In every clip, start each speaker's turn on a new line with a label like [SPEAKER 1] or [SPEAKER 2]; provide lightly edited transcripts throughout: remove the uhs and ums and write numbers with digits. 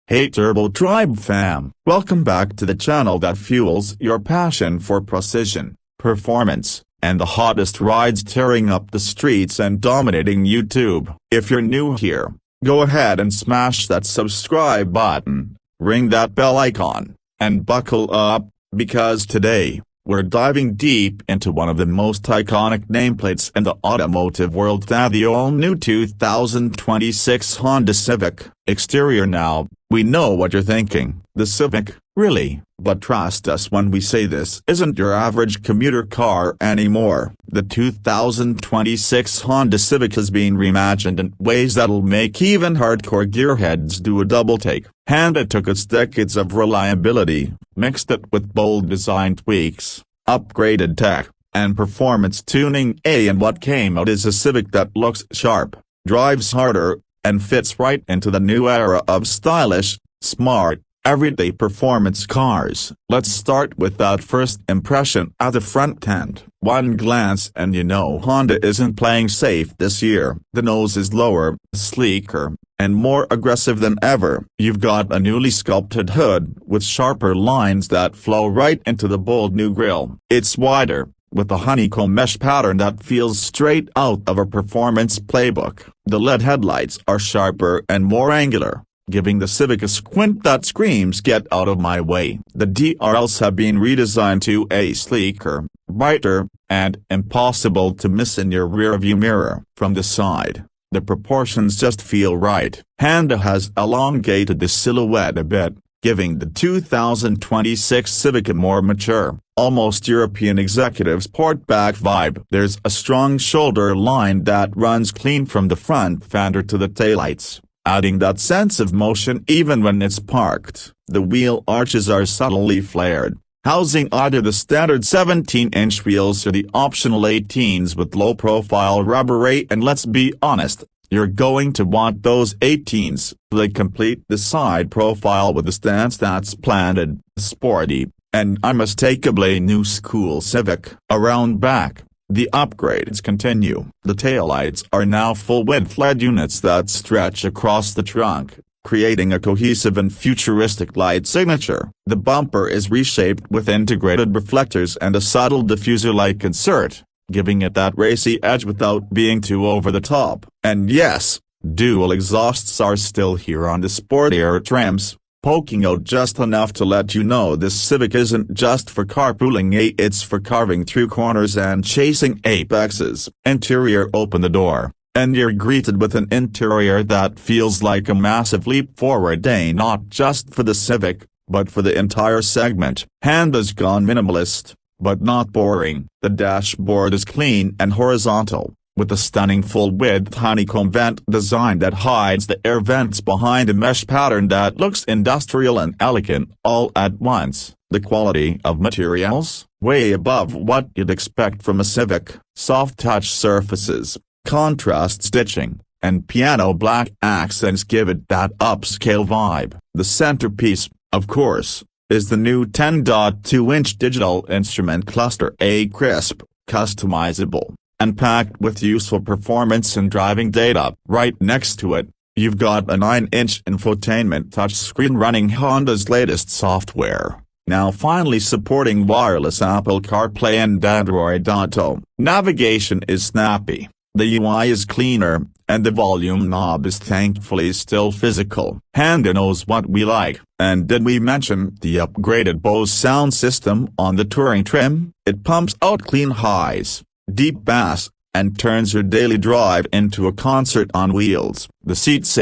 [SPEAKER 1] Hey Turbo Tribe fam, welcome back to the channel that fuels your passion for precision, performance, and the hottest rides tearing up the streets and dominating YouTube. If you're new here, go ahead and smash that subscribe button, ring that bell icon, and buckle up, because today, we're diving deep into one of the most iconic nameplates in the automotive world, the all-new 2026 Honda Civic. Exterior. Now, we know what you're thinking, the Civic, really? But trust us when we say this isn't your average commuter car anymore. The 2026 Honda Civic has been reimagined in ways that'll make even hardcore gearheads do a double take. Honda took its decades of reliability, mixed it with bold design tweaks, upgraded tech, and performance tuning, and what came out is a Civic that looks sharp, drives harder, and fits right into the new era of stylish, smart, everyday performance cars. Let's start with that first impression at the front end. One glance and you know Honda isn't playing safe this year. The nose is lower, sleeker, and more aggressive than ever. You've got a newly sculpted hood with sharper lines that flow right into the bold new grille. It's wider, with a honeycomb mesh pattern that feels straight out of a performance playbook. The LED headlights are sharper and more angular, giving the Civic a squint that screams "get out of my way." The DRLs have been redesigned to a sleeker, brighter, and impossible to miss in your rearview mirror. From the side, the proportions just feel right. Honda has elongated the silhouette a bit, giving the 2026 Civic a more mature, almost European executive sportback vibe. There's a strong shoulder line that runs clean from the front fender to the taillights, adding that sense of motion even when it's parked. The wheel arches are subtly flared, housing either the standard 17-inch wheels or the optional 18s with low-profile rubber. And let's be honest, you're going to want those 18s. They complete the side profile with a stance that's planted, sporty, and unmistakably new school Civic. Around back, the upgrades continue. The taillights are now full-width LED units that stretch across the trunk, creating a cohesive and futuristic light signature. The bumper is reshaped with integrated reflectors and a subtle diffuser-like insert, giving it that racy edge without being too over the top. And yes, dual exhausts are still here on the sportier trims, poking out just enough to let you know this Civic isn't just for carpooling, it's for carving through corners and chasing apexes. Interior. Open the door, and you're greeted with an interior that feels like a massive leap forward, not just for the Civic, but for the entire segment. Honda's gone minimalist, but not boring. The dashboard is clean and horizontal, with a stunning full-width honeycomb vent design that hides the air vents behind a mesh pattern that looks industrial and elegant all at once. The quality of materials, way above what you'd expect from a Civic. Soft touch surfaces, contrast stitching, and piano black accents give it that upscale vibe. The centerpiece, of course, is the new 10.2-inch digital instrument cluster, a crisp, customizable, and packed with useful performance and driving data. Right next to it, you've got a 9-inch infotainment touchscreen running Honda's latest software, now finally supporting wireless Apple CarPlay and Android Auto. Navigation is snappy, the UI is cleaner, and the volume knob is thankfully still physical. Honda knows what we like. And did we mention the upgraded Bose sound system on the touring trim? It pumps out clean highs, deep bass, and turns your daily drive into a concert on wheels. The seats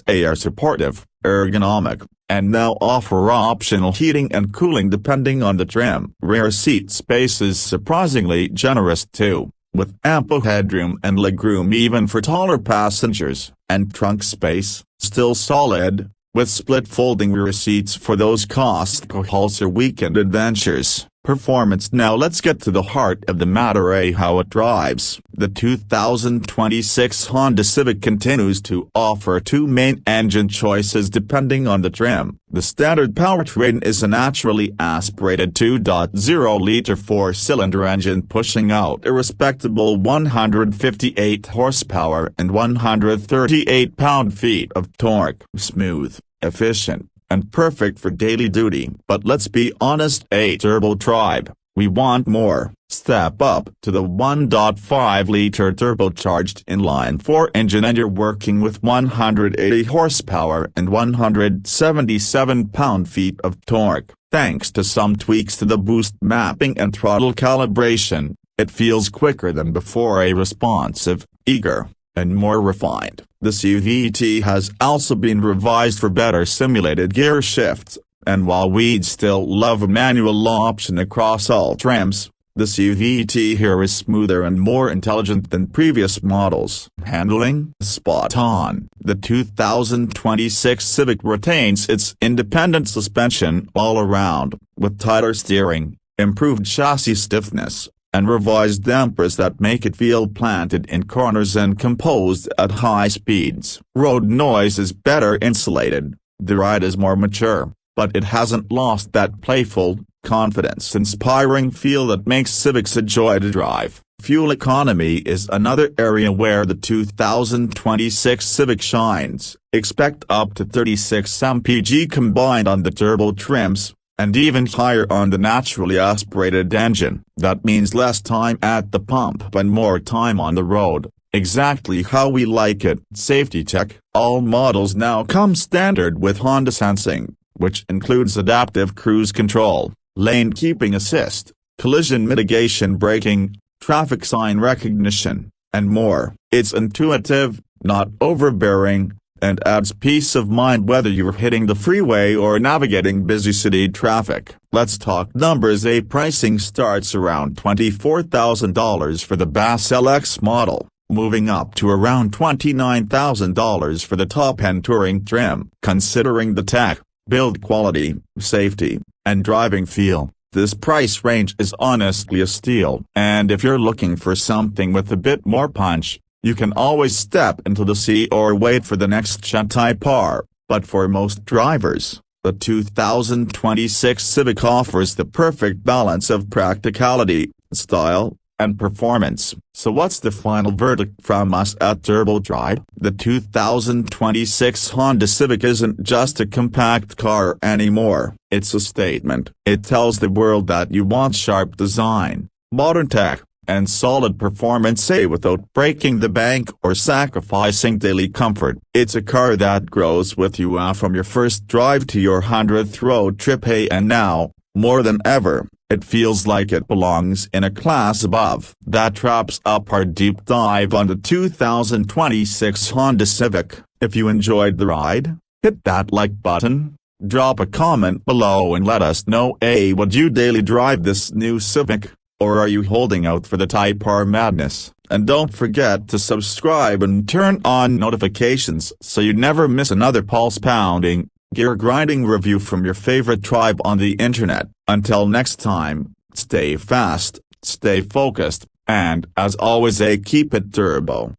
[SPEAKER 1] are supportive, ergonomic, and now offer optional heating and cooling depending on the trim. Rear seat space is surprisingly generous too, with ample headroom and legroom even for taller passengers. And trunk space, still solid, with split folding rear seats for those cost-conscious weekend adventures. Performance. Now let's get to the heart of the matter, how it drives. The 2026 Honda Civic continues to offer two main engine choices depending on the trim. The standard powertrain is a naturally aspirated 2.0-liter four-cylinder engine pushing out a respectable 158 horsepower and 138 pound-feet of torque. Smooth, efficient, and perfect for daily duty. But let's be honest, a turbo tribe, we want more. Step up to the 1.5-liter turbocharged inline-4 engine and you're working with 180 horsepower and 177 pound-feet of torque. Thanks to some tweaks to the boost mapping and throttle calibration, it feels quicker than before, a responsive, eager, and more refined. The CVT has also been revised for better simulated gear shifts, and while we'd still love a manual option across all trims, the CVT here is smoother and more intelligent than previous models. Handling? Spot on. The 2026 Civic retains its independent suspension all around, with tighter steering, improved chassis stiffness, and revised dampers that make it feel planted in corners and composed at high speeds. Road noise is better insulated, the ride is more mature, but it hasn't lost that playful, confidence-inspiring feel that makes Civics a joy to drive. Fuel economy is another area where the 2026 Civic shines. Expect up to 36 mpg combined on the turbo trims, and even higher on the naturally aspirated engine. That means less time at the pump and more time on the road, exactly how we like it. Safety tech. All models now come standard with Honda Sensing, which includes adaptive cruise control, lane keeping assist, collision mitigation braking, traffic sign recognition, and more. It's intuitive, not overbearing, and adds peace of mind whether you're hitting the freeway or navigating busy city traffic. Let's talk numbers. A pricing starts around $24,000 for the Base LX model, moving up to around $29,000 for the top-end touring trim. Considering the tech, build quality, safety, and driving feel, this price range is honestly a steal. And if you're looking for something with a bit more punch, you can always step into the C or wait for the next Type R. But for most drivers, the 2026 Civic offers the perfect balance of practicality, style, and performance. So what's the final verdict from us at Turbo Tribe? The 2026 Honda Civic isn't just a compact car anymore. It's a statement. It tells the world that you want sharp design, modern tech, and solid performance without breaking the bank or sacrificing daily comfort. It's a car that grows with you from your first drive to your 100th road trip, and now, more than ever, it feels like it belongs in a class above. That wraps up our deep dive on the 2026 Honda Civic. If you enjoyed the ride, hit that like button, drop a comment below and let us know, would you daily drive this new Civic? Or are you holding out for the Type R madness? And don't forget to subscribe and turn on notifications so you never miss another pulse-pounding, gear-grinding review from your favorite tribe on the internet. Until next time, stay fast, stay focused, and as always, keep it turbo.